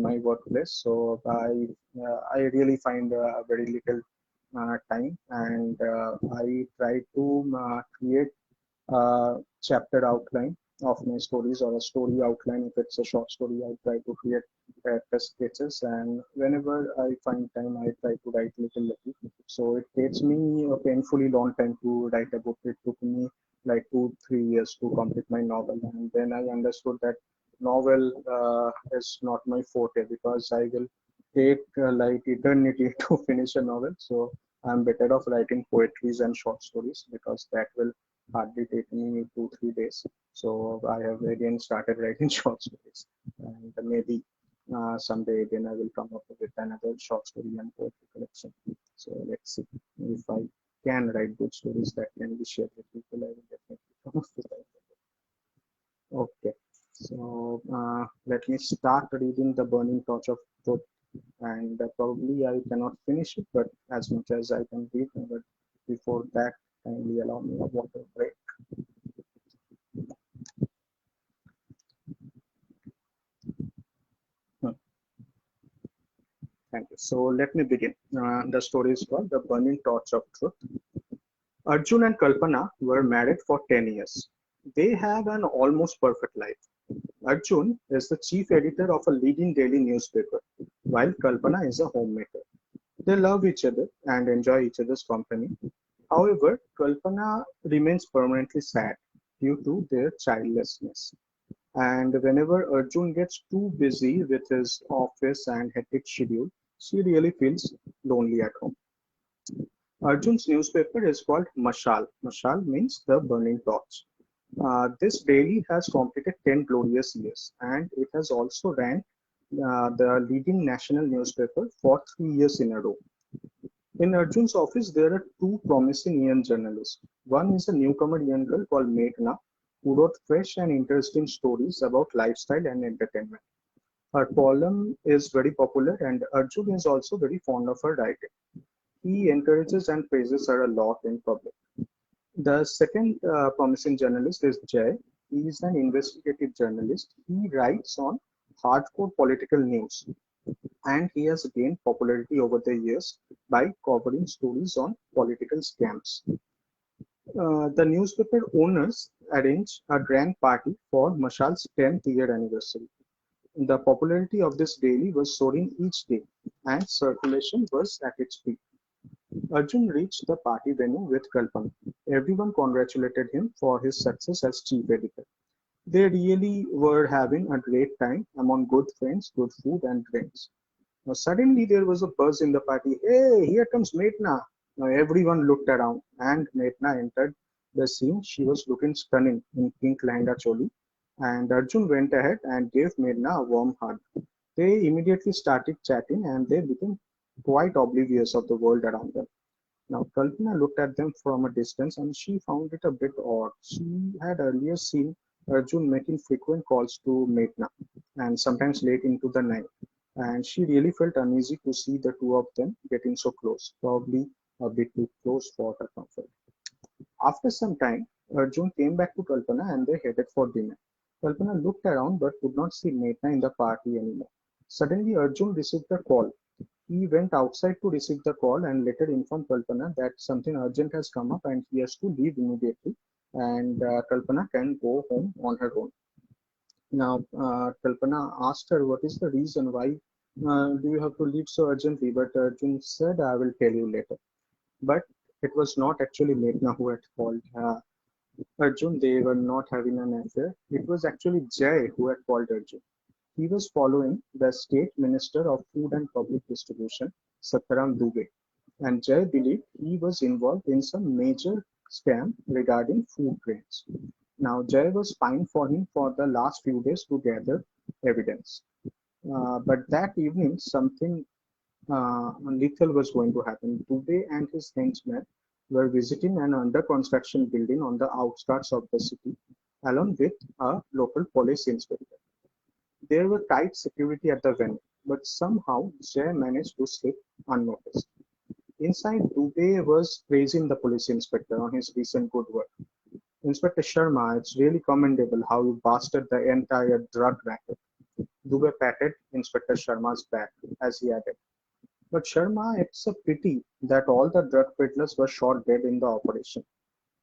my workplace. So I really find very little time, and I try to create chapter outline of my stories, or a story outline. If it's a short story, I try to create character sketches, and whenever I find time, I try to write little. So it takes me a painfully long time to write a book. It took me like 2 3 years to complete my novel, and then I understood that novel is not my forte, because I will take like eternity to finish a novel. So I'm better off writing poetries and short stories, because that will hardly take me 2 3 days. So I have again started writing short stories, and maybe someday again I will come up with another short story and poetry collection. So let's see if I can write good stories that can be shared with people. I will definitely come up with that. Okay, so let me start reading The Burning Torch of Truth, and probably I cannot finish it, but as much as I can read. But before that, kindly allow me a water break. Hmm, Thank you. So let me begin. The story is called The Burning Torch of Truth. Arjun and Kalpana were married for 10 years. They have an almost perfect life. Arjun is the chief editor of a leading daily newspaper, while Kalpana is a homemaker. They love each other and enjoy each other's company. However, Kalpana remains permanently sad due to their childlessness. And whenever Arjun gets too busy with his office and hectic schedule, she really feels lonely at home. Arjun's newspaper is called Mashal. Mashal means the burning torch. This daily has completed 10 glorious years, and it has also ranked the leading national newspaper for 3 years in a row. In Arjun's office, there are two promising young journalists. One is a newcomer young girl called Meghna, who wrote fresh and interesting stories about lifestyle and entertainment. Her column is very popular, and Arjun is also very fond of her writing. He encourages and praises her a lot in public. The second promising journalist is Jay. He is an investigative journalist. He writes on hardcore political news, and he has gained popularity over the years by covering stories on political scams. The newspaper owners arranged a grand party for Mashal's 10th year anniversary. The popularity of this daily was soaring each day, and circulation was at its peak. Arjun reached the party venue with Kalpana. Everyone congratulated him for his success as chief editor. They really were having a great time among good friends, good food, and drinks. Now, suddenly there was a buzz in the party. Hey, here comes Meghna. Now everyone looked around, and Meghna entered the scene. She was looking stunning in pink Langa choli, and Arjun went ahead and gave Meghna a warm hug. They immediately started chatting, and they became quite oblivious of the world around them. Now, Kalpana looked at them from a distance, and she found it a bit odd. She had earlier seen Arjun making frequent calls to Meghna, and sometimes late into the night. And she really felt uneasy to see the two of them getting so close, probably a bit too close for her comfort. After some time, Arjun came back to Kalpana, and they headed for dinner. Kalpana looked around but could not see Meghna in the party anymore. Suddenly, Arjun received a call. He went outside to receive the call and later informed Kalpana that something urgent has come up and he has to leave immediately, and Kalpana can go home on her own. Now, Kalpana asked her what is the reason why Do you have to leave so urgently? But Arjun said, I will tell you later. But it was not actually Meghna who had called Arjun. They were not having an affair. It was actually Jay who had called Arjun. He was following the State Minister of Food and Public Distribution, Sataram Dubey, and Jay believed he was involved in some major scam regarding food grains. Now, Jay was fined for him for the last few days to gather evidence. But that evening, something lethal was going to happen. Dubey and his henchmen were visiting an under construction building on the outskirts of the city, along with a local police inspector. There were tight security at the venue, but somehow Jay managed to slip unnoticed. Inside, Dubey was praising the police inspector on his recent good work. Inspector Sharma, it's really commendable how you busted the entire drug racket. Dubey patted Inspector Sharma's back as he added, but Sharma, it's a pity that all the drug peddlers were shot dead in the operation.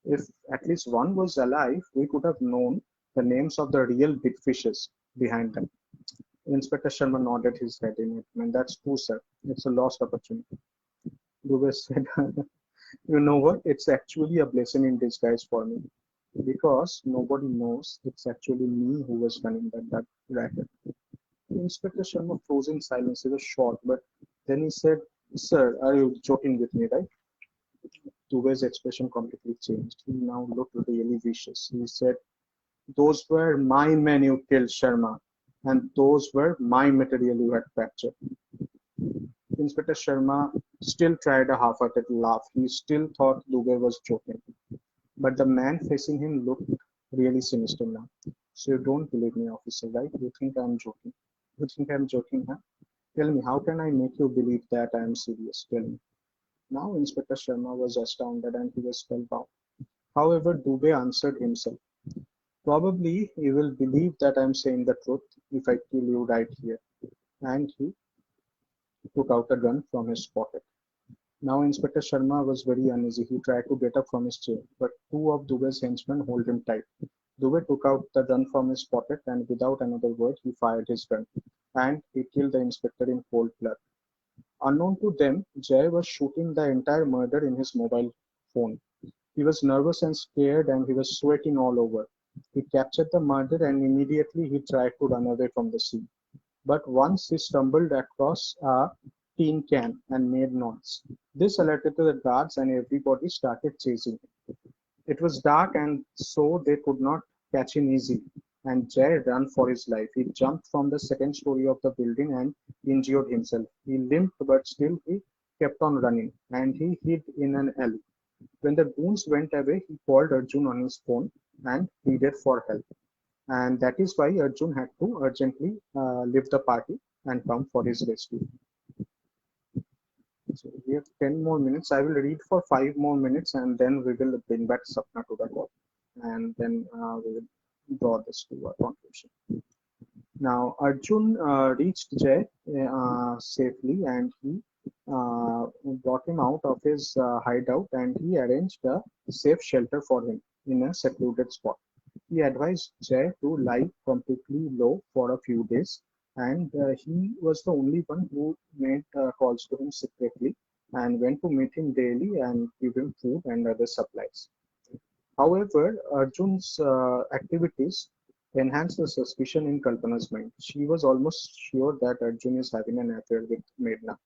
If at least one was alive, we could have known the names of the real big fishes behind them. Inspector Sharma nodded his head in it. Man, that's true, sir. It's a lost opportunity. Dubey said, you know what? It's actually a blessing in disguise for me because nobody knows it's actually me who was running that racket. Inspector Sharma froze in silence. He was shocked, but then he said, sir, are you joking with me, right? Dubey's expression completely changed. He now looked really vicious. He said, those were my men you killed, Sharma, and those were my material you had captured. Inspector Sharma still tried a half-hearted laugh. He still thought Dubey was joking. But the man facing him looked really sinister now. So you don't believe me, officer, right? You think I'm joking. You think I'm joking, huh? Tell me, how can I make you believe that I am serious? Tell me. Now Inspector Sharma was astounded and he was spellbound. However, Dubey answered himself. Probably you will believe that I'm saying the truth if I kill you right here. And he took out a gun from his pocket. Now Inspector Sharma was very uneasy. He tried to get up from his chair, but two of Dubey's henchmen held him tight. Dubey took out the gun from his pocket and without another word he fired his gun. And he killed the inspector in cold blood. Unknown to them, Jay was shooting the entire murder in his mobile phone. He was nervous and scared and he was sweating all over. He captured the murder and immediately he tried to run away from the scene. But once he stumbled across a tin can and made noise. This alerted the guards and everybody started chasing him. It was dark and so they could not catch him easily. And Jay ran for his life. He jumped from the second story of the building and injured himself. He limped but still he kept on running and he hid in an alley. When the goons went away, he called Arjun on his phone and pleaded for help. And that is why Arjun had to urgently leave the party and come for his rescue. So we have 10 more minutes. I will read for 5 more minutes and then we will bring back Sapna to the call. And then we will draw this to a conclusion. Now, Arjun reached Jay safely and he brought him out of his hideout and he arranged a safe shelter for him in a secluded spot. He advised Jay to lie completely low for a few days, and he was the only one who made calls to him secretly and went to meet him daily and give him food and other supplies. However, Arjun's activities enhanced the suspicion in Kalpana's mind. She was almost sure that Arjun is having an affair with Medna.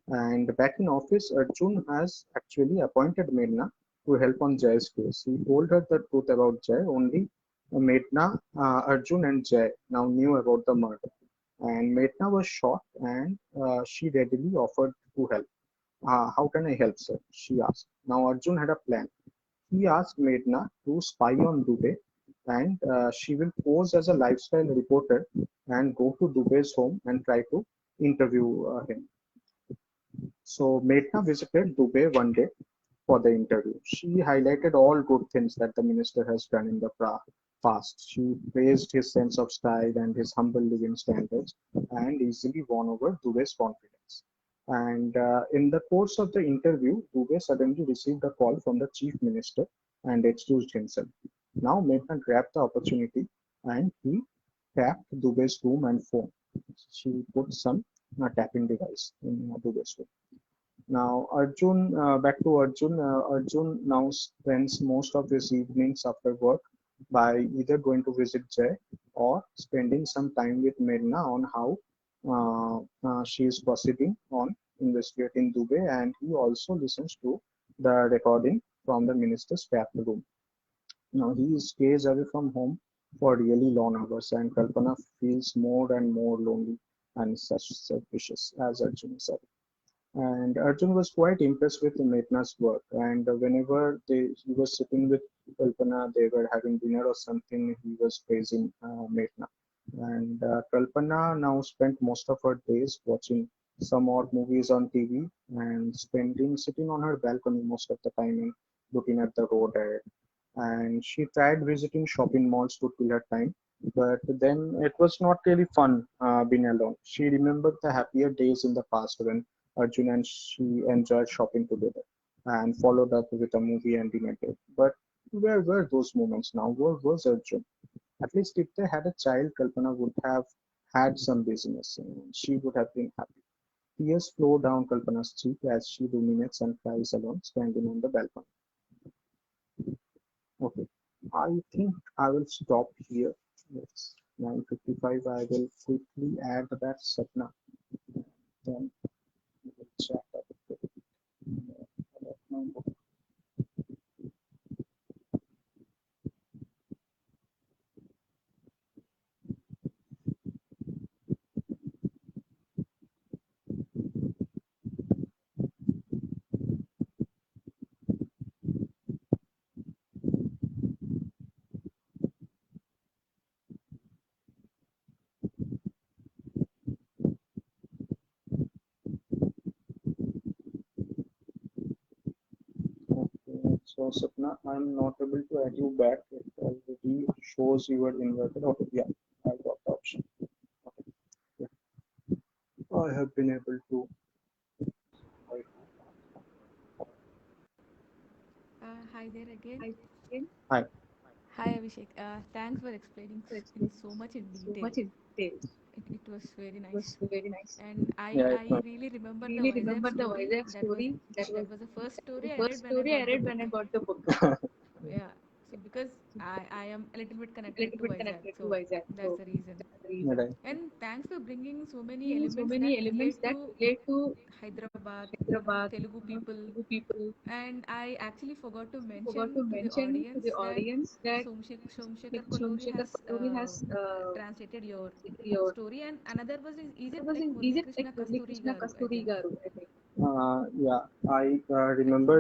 And back in office, Arjun has actually appointed Medna to help on Jay's case. He told her the truth about Jay. Only Medna, Arjun, and Jay now knew about the murder. And Medna was shocked and she readily offered to help. How can I help, sir? She asked. Now Arjun had a plan. He asked Medna to spy on Dubey and she will pose as a lifestyle reporter and go to Dubey's home and try to interview him. So Medna visited Dubey one day for the interview. She highlighted all good things that the minister has done in the past. She praised his sense of style and his humble living standards and easily won over Dubey's confidence. And in the course of the interview, Dubey suddenly received a call from the chief minister and excused himself. Now Medna grabbed the opportunity and he tapped Dubey's room and phone. She put some tapping device in Dube's room. Now, back to Arjun. Arjun now spends most of his evenings after work by either going to visit Jay or spending some time with Meghna on how she is proceeding on investigating Dubey, and he also listens to the recording from the minister's tap room. Now, he stays away from home for really long hours, and Kalpana feels more and more lonely and such suspicious, as Arjun said. And Arjun was quite impressed with Meghna's work. And whenever he was sitting with Kalpana, they were having dinner or something, he was praising Meghna. And Kalpana now spent most of her days watching some odd movies on TV and spending sitting on her balcony most of the time and looking at the road ahead. And she tried visiting shopping malls to kill her time, but then it was not really fun being alone. She remembered the happier days in the past when Arjun and she enjoyed shopping together and followed up with a movie and dinner date. But where were those moments now? Where was Arjun? At least if they had a child, Kalpana would have had some business and she would have been happy. Tears flow down Kalpana's cheek as she ruminates and cries alone, standing on the balcony. Okay, I think I will stop here. It's 9:55. I will quickly add that Sapna. Then we will chat about my book. Okay, so Sapna, I'm not able to add you back. It already shows you were inverted. Okay, yeah, I got the option. Okay, yeah. I have been able to. Hi there again. Hi. Hi Abhishek. Thanks for explaining in so much in detail. It was very nice. And Yeah, I really remember the Vizag story. That was the first story I read when I got the book. Yeah. So because I am a little bit connected to Vizag, so that's the reason. right. And thanks for bringing so many elements that relate to Hyderabad, Telugu people. And I actually forgot to mention to the audience that Somshekar Kolluri has translated your story, and another was is it like Murli Krishna Kasturi Garu, I think. Yeah, I remember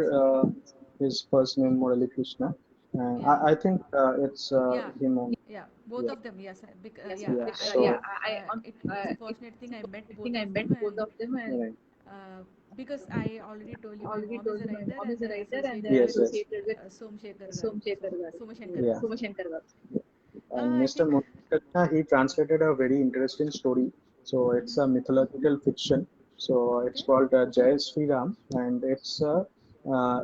his first name Murali Krishna, and Yeah, I think it's yeah, him only. yeah, both Yeah, of them. Yes, yeah. yeah. On So, it's a fortunate thing I met both of them, and right. uh, because I already told you my mom is a writer, and I associated Yes, with yes, Somshekar Garu, Somashankar yeah. Garu. Sorry. And I Mr. think. Murali he translated a very interesting story. So it's Mm-hmm. a mythological fiction. So it's Okay. called Jai Sri Ram, and it's a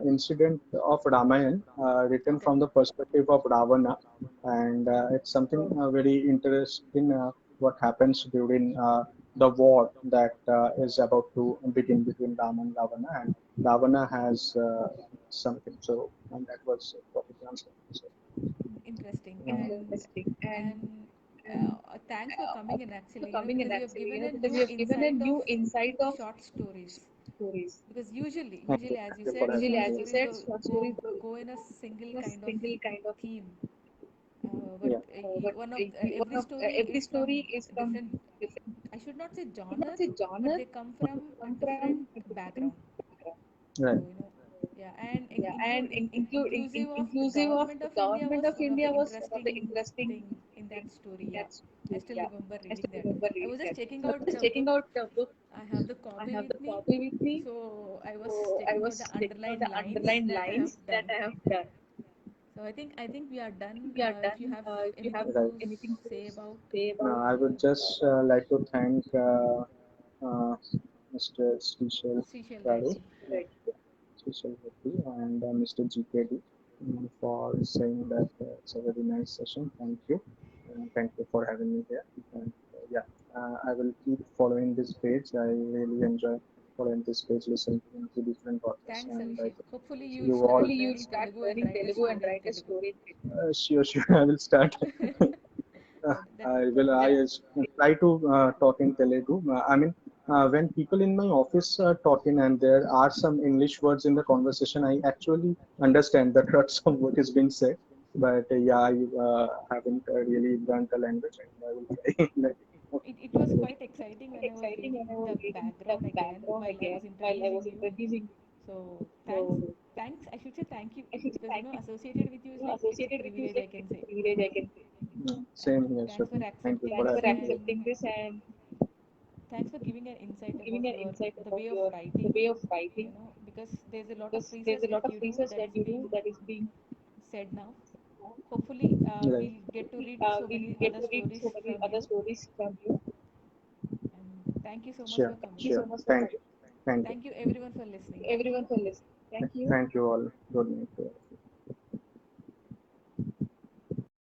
incident of Ramayan written Okay. from the perspective of Ravana, and it's something very interesting. What happens during the war that is about to begin between Ram and Ravana, and Ravana has something. So, and that was what he translated. So, Interesting. uh, And thanks for coming in actually, because you have given a new insight of short stories. Because thank you. usually, as Thank you you for said, having short me here. stories go in a single kind of theme. But Yeah. one of every story is from a different. I should not say genre, but they come from a different background. So Right. yeah, and inclusive of the government of India was one of the interesting thing in that story. Yeah, I still remember reading that. I was just checking out the book. I have the copy with me, so I was checking out the underlined lines that I have done. So I think we are done. If you have anything Right. to say about I would just like to thank uh, Mr. Seychelles, right? Garu, Srishal Reddy, and Mr. GKD for saying that it's a very nice session. Thank you. And thank you for having me here. And yeah, I will keep following this page. I really enjoy following this page, listening to different podcasts, Thanks, and I Abhishek. think Hopefully, you will you start all. learning Telugu and write a story in Telugu. Sure, sure. I will start. That's I try to talk in Telugu. When people in my office are talking and there are some English words in the conversation, I actually understand the crux of what is being said. But yeah, I haven't really learned the language, and I will try. it was quite exciting when I was reading the background again while I was introducing you. So thanks. I should say thank you because associated with you is like it's a privilege I can say. Same here, Thanks for Swapna. Thank you accepting for this having me here. and thanks for giving an insight about your the way of writing. Because there's a lot of research that you do that is being said now. Hopefully, Right. we'll get to read so many other stories from you. And thank you so much Sure, for coming. sure. Thank you. Thank you. Thank you everyone for listening. Thank you. Thank you all. Good night.